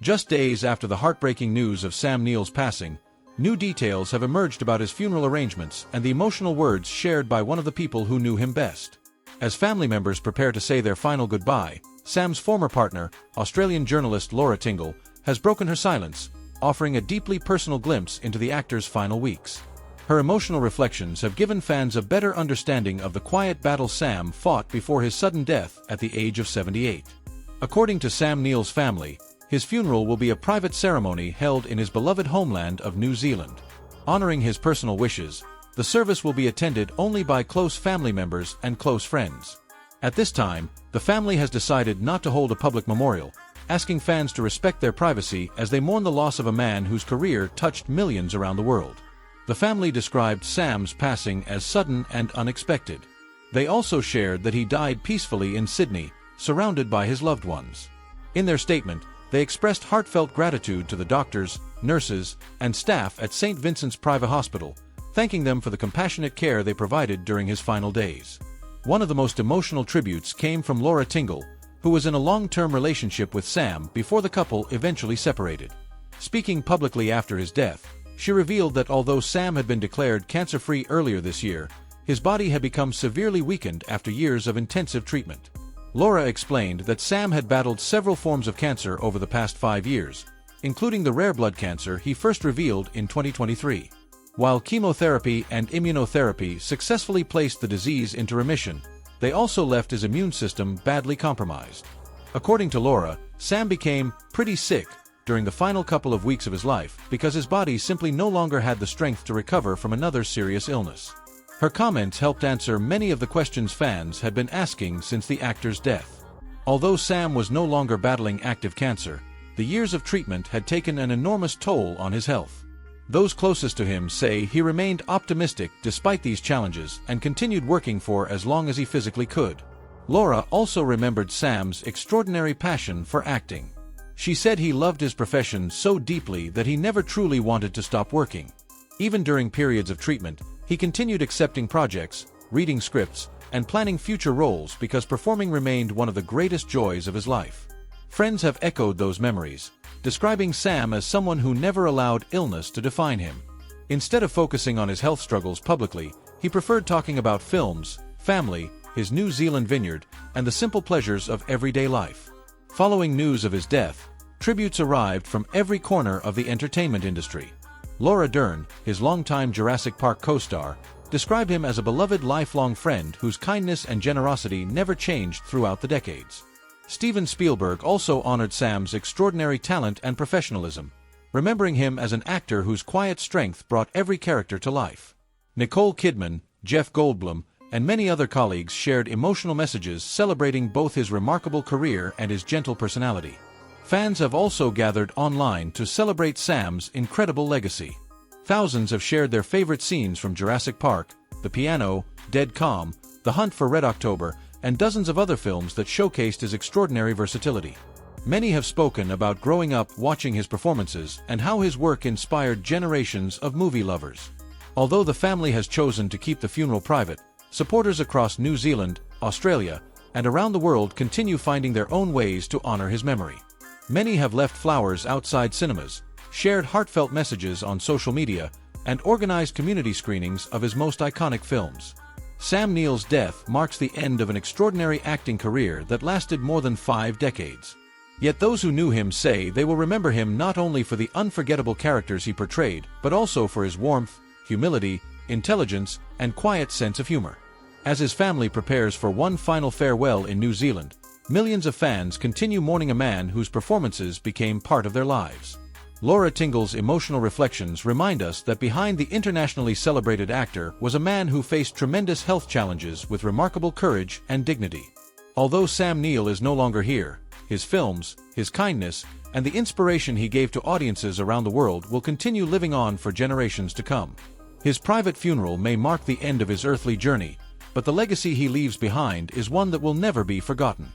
Just days after the heartbreaking news of Sam Neill's passing, new details have emerged about his funeral arrangements and the emotional words shared by one of the people who knew him best. As family members prepare to say their final goodbye, Sam's former partner, Australian journalist Laura Tingle, has broken her silence, offering a deeply personal glimpse into the actor's final weeks. Her emotional reflections have given fans a better understanding of the quiet battle Sam fought before his sudden death at the age of 78. According to Sam Neill's family, his funeral will be a private ceremony held in his beloved homeland of New Zealand. Honoring his personal wishes, the service will be attended only by close family members and close friends. At this time, the family has decided not to hold a public memorial, asking fans to respect their privacy as they mourn the loss of a man whose career touched millions around the world. The family described Sam's passing as sudden and unexpected. They also shared that he died peacefully in Sydney, surrounded by his loved ones. In their statement, they expressed heartfelt gratitude to the doctors, nurses, and staff at St. Vincent's Private Hospital, thanking them for the compassionate care they provided during his final days. One of the most emotional tributes came from Laura Tingle, who was in a long-term relationship with Sam before the couple eventually separated. Speaking publicly after his death, she revealed that although Sam had been declared cancer-free earlier this year, his body had become severely weakened after years of intensive treatment. Laura explained that Sam had battled several forms of cancer over the past 5 years, including the rare blood cancer he first revealed in 2023. While chemotherapy and immunotherapy successfully placed the disease into remission, they also left his immune system badly compromised. According to Laura, Sam became pretty sick during the final couple of weeks of his life because his body simply no longer had the strength to recover from another serious illness. Her comments helped answer many of the questions fans had been asking since the actor's death. Although Sam was no longer battling active cancer, the years of treatment had taken an enormous toll on his health. Those closest to him say he remained optimistic despite these challenges and continued working for as long as he physically could. Laura also remembered Sam's extraordinary passion for acting. She said he loved his profession so deeply that he never truly wanted to stop working. Even during periods of treatment, he continued accepting projects, reading scripts, and planning future roles because performing remained one of the greatest joys of his life. Friends have echoed those memories, describing Sam as someone who never allowed illness to define him. Instead of focusing on his health struggles publicly, he preferred talking about films, family, his New Zealand vineyard, and the simple pleasures of everyday life. Following news of his death, tributes arrived from every corner of the entertainment industry. Laura Dern, his longtime Jurassic Park co-star, described him as a beloved lifelong friend whose kindness and generosity never changed throughout the decades. Steven Spielberg also honored Sam's extraordinary talent and professionalism, remembering him as an actor whose quiet strength brought every character to life. Nicole Kidman, Jeff Goldblum, and many other colleagues shared emotional messages celebrating both his remarkable career and his gentle personality. Fans have also gathered online to celebrate Sam's incredible legacy. Thousands have shared their favorite scenes from Jurassic Park, The Piano, Dead Calm, The Hunt for Red October, and dozens of other films that showcased his extraordinary versatility. Many have spoken about growing up watching his performances and how his work inspired generations of movie lovers. Although the family has chosen to keep the funeral private, supporters across New Zealand, Australia, and around the world continue finding their own ways to honor his memory. Many have left flowers outside cinemas, shared heartfelt messages on social media, and organized community screenings of his most iconic films. Sam Neill's death marks the end of an extraordinary acting career that lasted more than 5 decades. Yet those who knew him say they will remember him not only for the unforgettable characters he portrayed, but also for his warmth, humility, intelligence, and quiet sense of humor. As his family prepares for one final farewell in New Zealand, millions of fans continue mourning a man whose performances became part of their lives. Laura Tingle's emotional reflections remind us that behind the internationally celebrated actor was a man who faced tremendous health challenges with remarkable courage and dignity. Although Sam Neill is no longer here, his films, his kindness, and the inspiration he gave to audiences around the world will continue living on for generations to come. His private funeral may mark the end of his earthly journey, but the legacy he leaves behind is one that will never be forgotten.